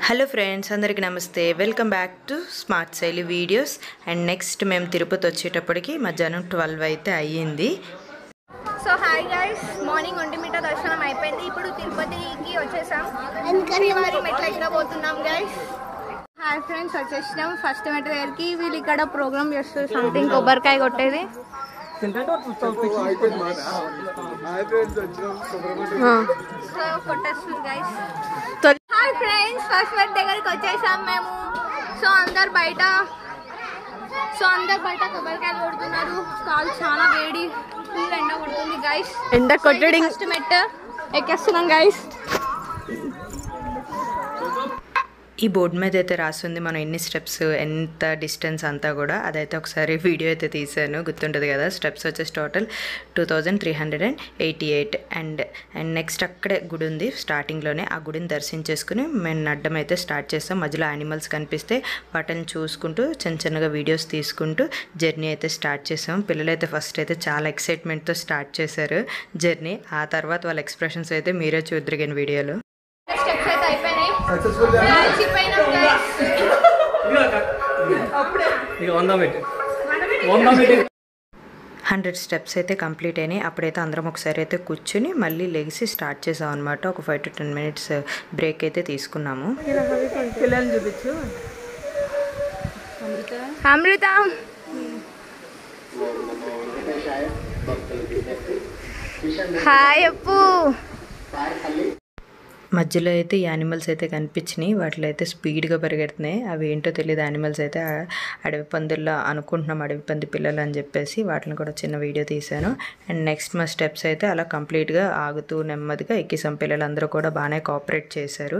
Hello friends, అందరికీ నమస్తే. Welcome back to smart Shaili videos. And next మేము తిరుపతి వచ్చేటప్పటికి మధ్యాహ్నం 12 అయితే అయ్యింది. So hi guys, morning Ontimitta దర్శనం అయిపోయింది. ఇప్పుడు తిరుపతికి వచ్చేసాం. శ్రీవారి మెట్లు ఎక్కబోతున్నాం గైస్. హాయ్ ఫ్రెండ్స్, వచ్చేసినాం ఫస్ట్ మెట్ల దగ్గరికి. వీళ్ళు ఇక్కడ ప్రోగ్రామ్ చేస్తారు, సంథింగ్ కొబ్బరికాయ కొట్టేది. సో కొట్టేస్తుంది గైస్. హాయ్ ఫ్రెండ్స్, ఫస్ట్ మెట్ల దగ్గరికి వచ్చేసాం మేము. సో అందరు బయట కొబ్బరికాయలు కొడుతున్నారు. కాలు చాలా వేడి, ఫుల్ ఎండ కొడుతుంది గైస్. ఎండ కొట్టడి ఫస్ట్ మెట్ట ఎక్కేస్తున్నాం గైస్. ఈ బోర్డు మీద అయితే రాస్తుంది మనం ఎన్ని స్టెప్స్, ఎంత డిస్టెన్స్ అంతా కూడా. అదైతే ఒకసారి వీడియో అయితే తీసాను, గుర్తుంటుంది కదా. స్టెప్స్ వచ్చేసి టోటల్ 2388. అండ్ నెక్స్ట్ అక్కడే గుడి ఉంది స్టార్టింగ్లోనే. ఆ గుడిని దర్శించేసుకుని మేము నడ్డం అయితే స్టార్ట్ చేస్తాం. మధ్యలో యానిమల్స్ కనిపిస్తే వాటిని చూసుకుంటూ చిన్నగా వీడియోస్ తీసుకుంటూ జర్నీ అయితే స్టార్ట్ చేసాం. పిల్లలైతే ఫస్ట్ అయితే చాలా ఎక్సైట్మెంట్తో స్టార్ట్ చేశారు జర్నీ. ఆ తర్వాత వాళ్ళ ఎక్స్ప్రెషన్స్ అయితే మీరే చూద్దరిగిన వీడియోలో. స్టెప్స్ అయితే అయిపోయినాయి. 100 స్టెప్స్ అయితే కంప్లీట్ అయినాయి. అప్పుడైతే అందరం ఒకసారి అయితే కూర్చుని మళ్ళీ లెగిసి స్టార్ట్ చేసాం అనమాట. ఒక 5 to 10 minutes బ్రేక్ అయితే తీసుకున్నాము. అమృత హాయ్ అప్పు. మధ్యలో అయితే ఈ యానిమల్స్ అయితే కనిపించినాయి. వాటిలో అయితే స్పీడ్గా పరిగెడుతున్నాయి. అవి ఏంటో తెలియదు. యానిమల్స్ అయితే అడవి పందుల్లో అనుకుంటున్నాం, అడవి పంది పిల్లలు అని చెప్పేసి. వాటిని కూడా చిన్న వీడియో తీశాను. అండ్ నెక్స్ట్ మా స్టెప్స్ అయితే అలా కంప్లీట్గా ఆగుతూ నెమ్మదిగా ఎక్కిసాం. పిల్లలందరూ కూడా బాగానే కోఆపరేట్ చేశారు.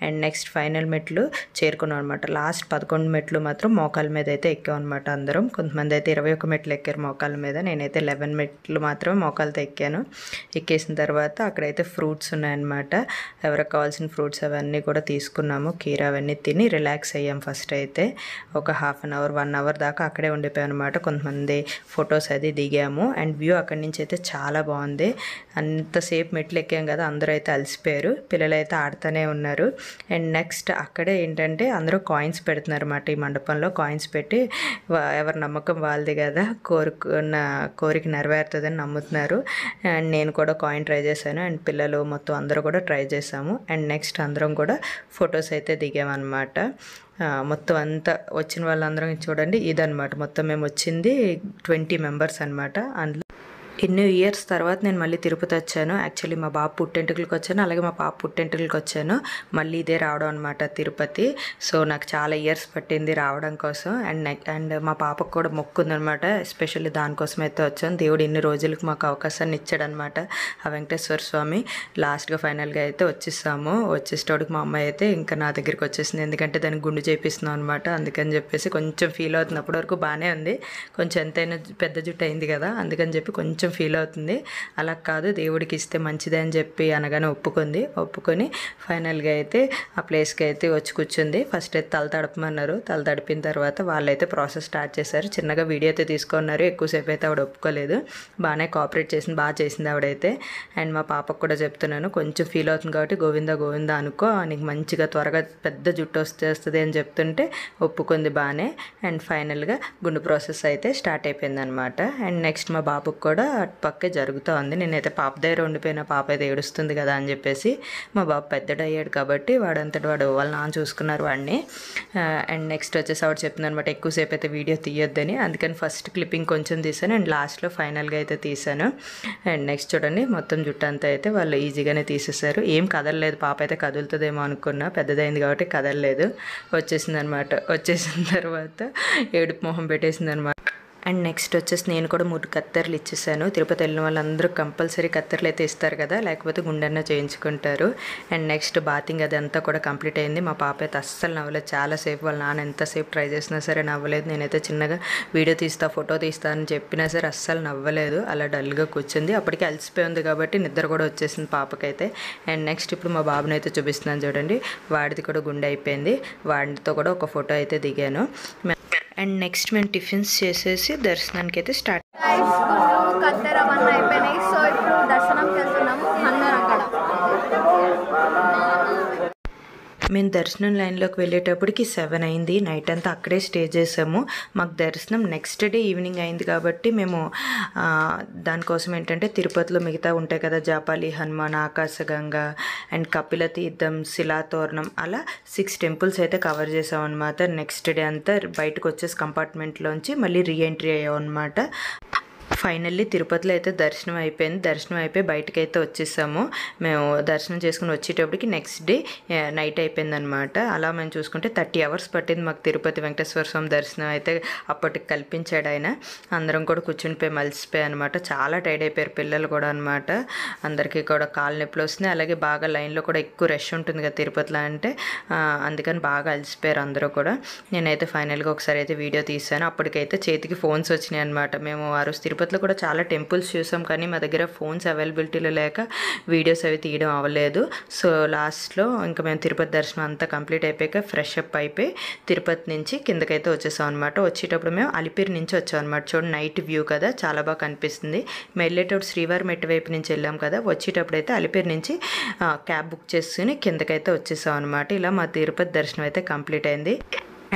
అండ్ నెక్స్ట్ ఫైనల్ మెట్లు చేరుకున్నాం అనమాట. లాస్ట్ 11 మెట్లు మాత్రం మోకాల మీద అయితే ఎక్కాం అనమాట అందరం. కొంతమంది అయితే 21 మెట్లు ఎక్కారు మోకాల మీద. నేనైతే 11 మెట్లు మాత్రమే మోకాలతో ఎక్కాను. ఎక్కేసిన తర్వాత అక్కడైతే ఫ్రూట్స్ ఉన్నాయన్నమాట. ఎవరికి కావాల్సిన ఫ్రూట్స్ అవన్నీ కూడా తీసుకున్నాము. కీరా అవన్నీ తిని రిలాక్స్ అయ్యాం. ఫస్ట్ అయితే ఒక 1/2 hour 1 hour దాకా అక్కడే ఉండిపోయాం అనమాట. కొంతమంది ఫొటోస్ అది దిగాము. అండ్ వ్యూ అక్కడి నుంచి అయితే చాలా బాగుంది. అంతసేపు మెట్లు ఎక్కాం కదా, అందరూ అయితే అలసిపోయారు. పిల్లలు అయితే ఆడుతూనే ఉన్నారు. అండ్ నెక్స్ట్ అక్కడే ఏంటంటే అందరూ కాయిన్స్ పెడుతున్నారు అన్నమాట. ఈ మండపంలో కాయిన్స్ పెట్టి ఎవరి నమ్మకం వాళ్ళది కదా, కోరిక నెరవేరుతుందని నమ్ముతున్నారు. అండ్ నేను కూడా కాయిన్ ట్రై చేశాను. అండ్ పిల్లలు మొత్తం అందరూ కూడా ట్రై చేశాము. అండ్ నెక్స్ట్ అందరం కూడా ఫొటోస్ అయితే దిగామన్నమాట. మొత్తం అంతా వచ్చిన వాళ్ళందరం చూడండి, ఇదనమాట. మొత్తం మేము వచ్చింది 20 members అనమాట. అందులో ఎన్నో ఇయర్స్ తర్వాత నేను మళ్ళీ తిరుపతి వచ్చాను. యాక్చువల్లీ మా బాబు పుట్టెంటుకలకు వచ్చాను, అలాగే మా పాప పుట్టెంటుకలకు వచ్చాను. మళ్ళీ ఇదే రావడం అనమాట తిరుపతి. సో నాకు చాలా ఇయర్స్ పట్టింది రావడం కోసం. అండ్ మా పాపకు కూడా మొక్కు ఉందనమాట. ఎస్పెషల్లీ దానికోసం అయితే వచ్చాను. దేవుడు ఇన్ని రోజులకు మాకు అవకాశాన్ని ఇచ్చాడనమాట. ఆ వెంకటేశ్వర స్వామి. లాస్ట్గా ఫైనల్గా అయితే వచ్చేసాము. వచ్చేటోడికి మా అమ్మాయి అయితే ఇంకా నా దగ్గరికి వచ్చేసింది. ఎందుకంటే దానికి గుండు చేపిస్తున్నాం అనమాట. అందుకని చెప్పేసి కొంచెం ఫీల్ అవుతుంది. అప్పటి వరకు బాగానే ఉంది, కొంచెం ఎంతైనా పెద్ద జుట్టు అయింది కదా, అందుకని చెప్పి కొంచెం ఫీల్ అవుతుంది. అలా కాదు, దేవుడికి ఇస్తే మంచిదే అని చెప్పి అనగానే ఒప్పుకొని ఫైనల్గా అయితే ఆ ప్లేస్కి అయితే వచ్చి కూర్చుంది. ఫస్ట్ అయితే తల తడపమన్నారు. తల తడిపిన తర్వాత వాళ్ళైతే ప్రాసెస్ స్టార్ట్ చేశారు. చిన్నగా వీడియో అయితే తీసుకున్నారు. ఎక్కువసేపు అయితే ఆవిడ ఒప్పుకోలేదు. బాగానే కోఆపరేట్ చేసింది, బాగా చేసింది ఆవిడైతే. అండ్ మా పాపకు కూడా చెప్తున్నాను, కొంచెం ఫీల్ అవుతుంది కాబట్టి గోవిందా అనుకో, నీకు మంచిగా త్వరగా పెద్ద జుట్టు వస్తుంది అని చెప్తుంటే ఒప్పుకుంది బాగానే. అండ్ ఫైనల్గా గుండు ప్రాసెస్ అయితే స్టార్ట్ అయిపోయింది అనమాట. అండ్ నెక్స్ట్ మా బాబుకు కూడా పక్కే జరుగుతూ ఉంది. నేనైతే పాప దగ్గర ఉండిపోయిన, పాప అయితే ఏడుస్తుంది కదా అని చెప్పేసి. మా బాబు పెద్దడు అయ్యాడు కాబట్టి వాడంతటి వాడు వాళ్ళ నాన్న చూసుకున్నారు వాడిని. అండ్ నెక్స్ట్ వచ్చేసి ఆవిడ చెప్పింది అనమాట, ఎక్కువసేపు అయితే వీడియో తీయొద్దని. అందుకని ఫస్ట్ క్లిప్పింగ్ కొంచెం తీసాను. అండ్ లాస్ట్లో ఫైనల్గా అయితే తీసాను. అండ్ నెక్స్ట్ చూడండి, మొత్తం జుట్టు అంతా అయితే వాళ్ళు ఈజీగానే తీసేశారు. ఏం కదలలేదు. పాప అయితే కదులుతుందేమో అనుకున్నా, పెద్దదైంది కాబట్టి కదలలేదు. వచ్చేసింది అనమాట. వచ్చేసిన తర్వాత ఏడుపు మొహం పెట్టేసింది అనమాట. అండ్ నెక్స్ట్ వచ్చేసి నేను కూడా 3 కత్తెరలు ఇచ్చేసాను. తిరుపతి వెళ్ళిన వాళ్ళందరూ కంపల్సరీ కత్తెరలు అయితే ఇస్తారు కదా, లేకపోతే గుండెన్న చేయించుకుంటారు. అండ్ నెక్స్ట్ బాతింగ్ అదంతా కూడా కంప్లీట్ అయింది. మా పాప అయితే అస్సలు నవ్వలేదు చాలాసేపు. వాళ్ళ నాన్న ఎంతసేపు ట్రై చేసినా సరే నవ్వలేదు. నేనైతే చిన్నగా వీడియో తీస్తా, ఫోటో తీస్తా అని చెప్పినా సరే అస్సలు నవ్వలేదు. అలా డల్గా కూర్చుంది. అప్పటికి అలసిపోయి ఉంది కాబట్టి నిద్ర కూడా వచ్చేసింది పాపకైతే. అండ్ నెక్స్ట్ ఇప్పుడు మా బాబుని అయితే చూపిస్తున్నాను చూడండి. వాడిది కూడా గుండె అయిపోయింది. వాడితో కూడా ఒక ఫోటో అయితే దిగాను. అండ్ నెక్స్ట్ మేము టిఫిన్స్ చేసేసి దర్శనానికి అయితే స్టార్ట్. కత్తెర అవన్నీ అయిపోయినాయి. సో ఇప్పుడు దర్శనంకి వెళ్తున్నాము అందరం అక్కడ. మేము దర్శనం లైన్లోకి వెళ్ళేటప్పటికి 7 అయింది. నైట్ అంతా అక్కడే స్టే చేసాము. మాకు దర్శనం నెక్స్ట్ డే ఈవినింగ్ అయింది కాబట్టి మేము దానికోసం ఏంటంటే తిరుపతిలో మిగతా ఉంటాయి కదా, జాపాలి హనుమాన్, ఆకాశగంగా అండ్ కపిల తీర్థం, శిలాతోరణం, అలా 6 టెంపుల్స్ అయితే కవర్ చేసాం అనమాట. నెక్స్ట్ డే అంతా బయటకు వచ్చేసి కంపార్ట్మెంట్లోంచి మళ్ళీ రీఎంట్రీ అయ్యాం అనమాట. ఫైనల్లీ తిరుపతిలో అయితే దర్శనం అయిపోయింది. దర్శనం అయిపోయి బయటకు అయితే వచ్చేసాము. మేము దర్శనం చేసుకుని వచ్చేటప్పటికి నెక్స్ట్ డే నైట్ అయిపోయింది అనమాట. అలా మేము చూసుకుంటే 30 hours పట్టింది మాకు తిరుపతి వెంకటేశ్వర స్వామి దర్శనం అయితే అప్పటికి కల్పించాడు ఆయన. అందరం కూడా కూర్చునిపోయి మలిసిపోయి అనమాట. చాలా టైర్డ్ అయిపోయారు పిల్లలు కూడా అనమాట. అందరికీ కూడా కాళ్ళ నొప్పులు వస్తున్నాయి. అలాగే బాగా లైన్లో కూడా ఎక్కువ రష్ ఉంటుంది కదా తిరుపతిలో అంటే, అందుకని బాగా అలసిపోయారు అందరూ కూడా. నేనైతే ఫైనల్గా ఒకసారి అయితే వీడియో తీశాను. అప్పటికైతే చేతికి ఫోన్స్ వచ్చినాయి అనమాట. మేము ఆ రోజు తిరుపతిలో కూడా చాలా టెంపుల్స్ చూసాం కానీ మా దగ్గర ఫోన్స్ అవైలబిలిటీలో లేక వీడియోస్ అవి తీయడం అవ్వలేదు. సో లాస్ట్లో ఇంకా మేము తిరుపతి దర్శనం అంతా కంప్లీట్ అయిపోయాక ఫ్రెష్ అప్ అయిపోయి తిరుపతి నుంచి కిందకైతే వచ్చేసాం అనమాట. వచ్చేటప్పుడు మేము అలిపిరి నుంచి వచ్చాం అనమాట. చూడండి నైట్ వ్యూ కదా, చాలా బాగా కనిపిస్తుంది. మేము వెళ్ళేటప్పుడు శ్రీవారి మెట్టు వైపు నుంచి వెళ్ళాం కదా, వచ్చేటప్పుడు అయితే అలిపిరి నుంచి క్యాబ్ బుక్ చేసుకుని కిందకైతే వచ్చేసాం అనమాట. ఇలా మా తిరుపతి దర్శనం అయితే కంప్లీట్ అయింది.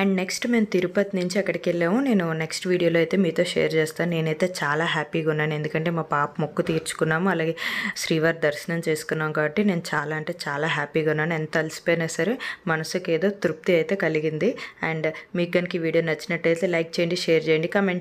అండ్ నెక్స్ట్ మేము తిరుపతి నుంచి అక్కడికి వెళ్ళాము. నేను నెక్స్ట్ వీడియోలో అయితే మీతో షేర్ చేస్తాను. నేనైతే చాలా హ్యాపీగా ఉన్నాను, ఎందుకంటే మా పాప మొక్కు తీర్చుకున్నాము, అలాగే శ్రీవారి దర్శనం చేసుకున్నాం కాబట్టి నేను చాలా అంటే చాలా హ్యాపీగా ఉన్నాను. ఎంత అలసిపోయినా సరే మనసుకి ఏదో తృప్తి అయితే కలిగింది. అండ్ మీకు కనుక ఈ వీడియో నచ్చినట్టయితే లైక్ చేయండి, షేర్ చేయండి, కామెంట్